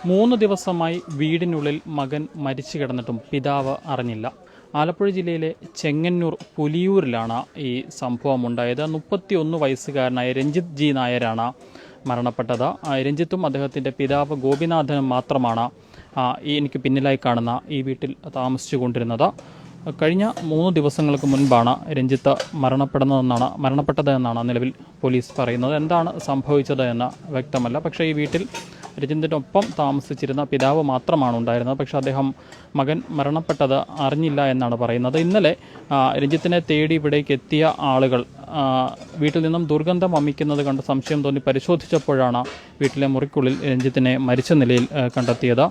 3 ദിവസമായി വീടിനുള്ളിൽ മകൻ മരിച്ചു കിടന്നിട്ടും പിതാവ് അറിഞ്ഞില്ല. ആലപ്പുഴ ജില്ലയിലെ ചെങ്ങന്നൂർ പുലിയൂരിലാണ് ഈ സംഭവം ഉണ്ടായത്. 31 വയസ്സുകാരനായ രഞ്ജിത്ത് ജി നായരാണ് മരണപ്പെട്ടത്. രഞ്ജിത്തും അദ്ദേഹത്തിൻ്റെ പിതാവ് ഗോപിനാഥനും മാത്രമാണ് എനിക്ക് പിന്നിലായി കാണുന്ന ഈ വീട്ടിൽ താമസിച്ചു കൊണ്ടിരുന്നത്. കഴിഞ്ഞ 3 ദിവസങ്ങൾക്ക് മുൻപാണ് രഞ്ജിത്ത് മരണപ്പെട്ടതെന്നാണ് നിലവിൽ പോലീസ് പറയുന്നത്. എന്താണ് സംഭവിച്ചത് എന്ന് വ്യക്തമല്ല. പക്ഷേ ഈ വീട്ടിൽ രഞ്ജിത്തിനൊപ്പം താമസിച്ചിരുന്ന പിതാവ് മാത്രമാണ് ഉണ്ടായിരുന്നത്. പക്ഷേ അദ്ദേഹം മകൻ മരണപ്പെട്ടത് അറിഞ്ഞില്ല എന്നാണ് പറയുന്നത്. ഇന്നലെ രഞ്ജിത്തിനെ തേടി ഇവിടേക്ക് എത്തിയ ആളുകൾ വീട്ടിൽ നിന്നും ദുർഗന്ധം വമിക്കുന്നത് കണ്ട് സംശയം തോന്നി പരിശോധിച്ചപ്പോഴാണ് വീട്ടിലെ മുറിക്കുള്ളിൽ രഞ്ജിത്തിനെ മരിച്ച നിലയിൽ കണ്ടെത്തിയത്.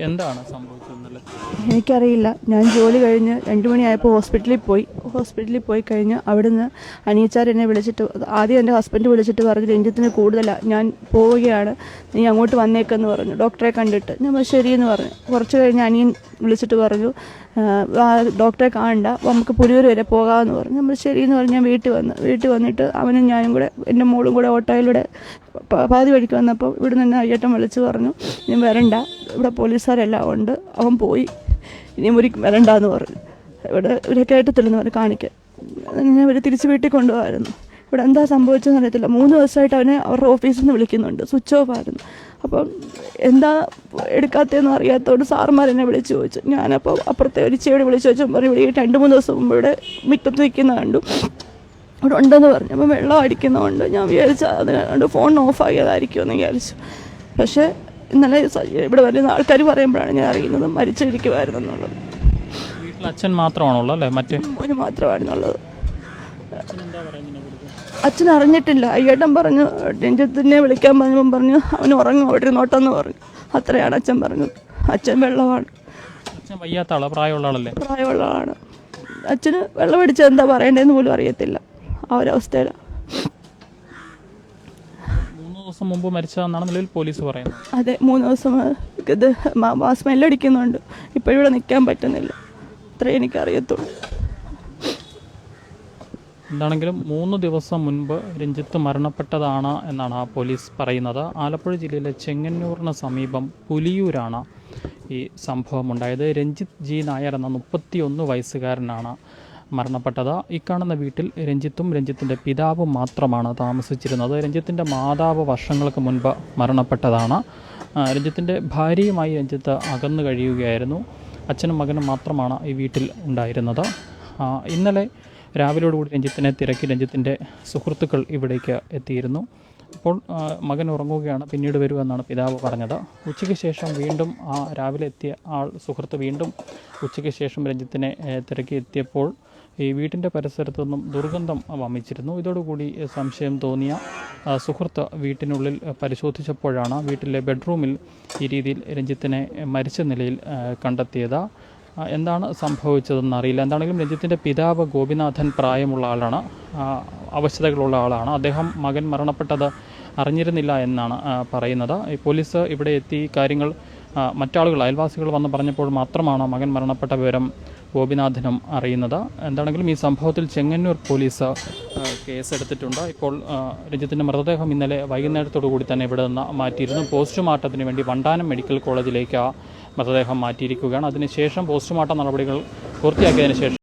എന്താണ് സംഭവിച്ചത്? എനിക്കറിയില്ല. ഞാൻ ജോലി കഴിഞ്ഞ് 2 മണിയായപ്പോൾ ഹോസ്പിറ്റലിൽ പോയി കഴിഞ്ഞ് അവിടുന്ന് അനിയച്ചാർ എന്നെ വിളിച്ചിട്ട് ആദ്യം എൻ്റെ ഹസ്ബൻഡ് വിളിച്ചിട്ട് പറഞ്ഞു രഞ്ജിത്തിന് കൂടുതലാണ്, ഞാൻ പോവുകയാണ്, നീ അങ്ങോട്ട് വന്നേക്കെന്ന് പറഞ്ഞു. ഡോക്ടറെ കണ്ടിട്ട് ഞാൻ ശരിയെന്ന് പറഞ്ഞു. കുറച്ച് കഴിഞ്ഞ് അനിയൻ വിളിച്ചിട്ട് പറഞ്ഞു ഡോക്ടറെ കാണണ്ട, നമുക്ക് പുലിയൂർ വരെ പോകാമെന്ന് പറഞ്ഞു. നമ്മൾ ശരിയെന്ന് പറഞ്ഞ് ഞാൻ വീട്ടിൽ വന്നിട്ട് അവനും ഞാനും കൂടെ എൻ്റെ മോളും കൂടെ ഓട്ടോയിലൂടെ പാതി വഴിക്ക് വന്നപ്പോൾ ഇവിടെ നിന്ന് അയ്യട്ടൻ വിളിച്ച് പറഞ്ഞു ഞാൻ വരണ്ട, ഇവിടെ പോലീസുകാരെല്ലാം ഉണ്ട്, അവൻ പോയി, ഇനി മുറിക്ക് വരണ്ടെന്ന് പറഞ്ഞു. ഇവിടെ കേട്ടത്തില്ലെന്ന് പറഞ്ഞ് കാണിക്കാൻ ഞാൻ ഇവർ തിരിച്ച് വീട്ടിൽ കൊണ്ടുപോകാമായിരുന്നു. ഇവിടെ എന്താ സംഭവിച്ചതെന്ന് അറിയത്തില്ല. 3 ദിവസമായിട്ട് അവനെ അവരുടെ ഓഫീസിൽ നിന്ന് വിളിക്കുന്നുണ്ട്, സ്വിച്ച് ഓഫ് ആയിരുന്നു. അപ്പം എന്താ എടുക്കാത്തതെന്ന് അറിയാത്തതുകൊണ്ട് സാറുമാർ എന്നെ വിളിച്ച് ചോദിച്ചു. ഞാനപ്പോൾ അപ്പുറത്തെ ഒരു ചേടി വിളിച്ച് ചോദിച്ചു പറഞ്ഞു ഇവിടെ 2-3 ദിവസം മുമ്പ് ഇവിടെ മുറ്റത്ത് നിൽക്കുന്ന കണ്ടു, ഇവിടെ ഉണ്ടെന്ന് പറഞ്ഞു. അപ്പം വെള്ളം അടിക്കുന്നതുകൊണ്ട് ഞാൻ വിചാരിച്ചു അതുകൊണ്ട് ഫോൺ ഓഫാക്കിയതായിരിക്കുമെന്ന് വിചാരിച്ചു. പക്ഷേ ഇന്നലെ ഇവിടെ വരുന്ന ആൾക്കാർ പറയുമ്പോഴാണ് ഞാൻ അറിയുന്നത് മരിച്ചിരിക്കുമായിരുന്നു എന്നുള്ളത്. അച്ഛൻ മാത്രമാണുള്ളത് അല്ലേ? മോന് മാത്രമായിരുന്നുള്ളത്. അച്ഛൻ അറിഞ്ഞിട്ടില്ല. അയ്യേട്ടൻ പറഞ്ഞു രഞ്ജിത്തിനെ വിളിക്കാൻ പറഞ്ഞപ്പം പറഞ്ഞു അവന് ഉറങ്ങും, അവിടെ നോട്ടെന്ന് പറഞ്ഞു. അത്രയാണ് അച്ഛൻ പറഞ്ഞത്. അച്ഛൻ വെള്ളമാണ്. പ്രായമുള്ള ആളാണ്. അച്ഛന് വെള്ളം അടിച്ചത് എന്താ പറയേണ്ടതെന്ന് പോലും അറിയത്തില്ല. ആ ഒരവസ്ഥയിലാണ്. 3 ദിവസം മുമ്പ് മരിച്ചതെന്നാണ് നിലവിൽ പോലീസ് പറയുന്നത്. അതെ, 3 ദിവസം ഇത് സ്മെല്ലടിക്കുന്നുണ്ട്. ഇപ്പോഴിവിടെ നിൽക്കാൻ പറ്റുന്നില്ല. അത്രേ എനിക്കറിയത്തുള്ളൂ. എന്താണെങ്കിലും 3 ദിവസം മുൻപ് രഞ്ജിത്ത് മരണപ്പെട്ടതാണ് എന്നാണ് ആ പോലീസ് പറയുന്നത്. ആലപ്പുഴ ജില്ലയിലെ ചെങ്ങന്നൂരിന് സമീപം പുലിയൂരാണ് ഈ സംഭവം ഉണ്ടായത്. രഞ്ജിത്ത് ജി നായർ എന്ന 31 വയസ്സുകാരനാണ് മരണപ്പെട്ടത്. ഈ കാണുന്ന വീട്ടിൽ രഞ്ജിത്തും രഞ്ജിത്തിൻ്റെ പിതാവും മാത്രമാണ് താമസിച്ചിരുന്നത്. രഞ്ജിത്തിൻ്റെ മാതാവ് വർഷങ്ങൾക്ക് മുൻപ് മരണപ്പെട്ടതാണ്. രഞ്ജിത്തിൻ്റെ ഭാര്യയുമായി രഞ്ജിത്ത് അകന്നു കഴിയുകയായിരുന്നു. അച്ഛനും മകനും മാത്രമാണ് ഈ വീട്ടിൽ ഉണ്ടായിരുന്നത്. ഇന്നലെ രാവിലെയോടുകൂടി രഞ്ജിത്തിനെ തിരക്കി രഞ്ജിത്തിൻ്റെ സുഹൃത്തുക്കൾ ഇവിടേക്ക് എത്തിയിരുന്നു. അപ്പോൾ മകൻ ഉറങ്ങുകയാണ്, പിന്നീട് വരുമെന്നാണ് പിതാവ് പറഞ്ഞത്. ഉച്ചയ്ക്ക് ശേഷം വീണ്ടും രാവിലെ എത്തിയ സുഹൃത്ത് വീണ്ടും ഉച്ചയ്ക്ക് ശേഷം രഞ്ജിത്തിനെ തിരക്കി എത്തിയപ്പോൾ ഈ വീട്ടിൻ്റെ പരിസരത്തു നിന്നും ദുർഗന്ധം വമിച്ചിരുന്നു. ഇതോടുകൂടി സംശയം തോന്നിയ സുഹൃത്ത് വീട്ടിനുള്ളിൽ പരിശോധിച്ചപ്പോഴാണ് വീട്ടിലെ ബെഡ്റൂമിൽ ഈ രീതിയിൽ രഞ്ജിത്തിനെ മരിച്ച നിലയിൽ കണ്ടെത്തിയത്. എന്താണ് സംഭവിച്ചതെന്ന് അറിയില്ല. എന്താണെങ്കിലും രഞ്ജിത്തിൻ്റെ പിതാവ് ഗോപിനാഥൻ പ്രായമുള്ള ആളാണ്, അവശതകളുള്ള ആളാണ്. അദ്ദേഹം മകൻ മരണപ്പെട്ടത് അറിഞ്ഞിരുന്നില്ല എന്നാണ് പറയുന്നത്. ഈ പോലീസ് ഇവിടെ എത്തി കാര്യങ്ങൾ മറ്റാളുകൾ അയൽവാസികൾ വന്ന് പറഞ്ഞപ്പോൾ മാത്രമാണ് മകൻ മരണപ്പെട്ട വിവരം ഗോപിനാഥനും അറിയുന്നത്. എന്താണെങ്കിലും ഈ സംഭവത്തിൽ ചെങ്ങന്നൂർ പോലീസ് കേസെടുത്തിട്ടുണ്ട്. ഇപ്പോൾ രഞ്ജിത്തിൻ്റെ മൃതദേഹം ഇന്നലെ വൈകുന്നേരത്തോടു കൂടി തന്നെ ഇവിടെ നിന്ന് മാറ്റിയിരുന്നു. പോസ്റ്റ്മോർട്ടത്തിന് വേണ്ടി വണ്ടാനം മെഡിക്കൽ കോളേജിലേക്ക് മൃതദേഹം മാറ്റിയിരിക്കുകയാണ്. അതിനുശേഷം പോസ്റ്റ്മോർട്ടം നടപടികൾ പൂർത്തിയാക്കിയതിനു ശേഷം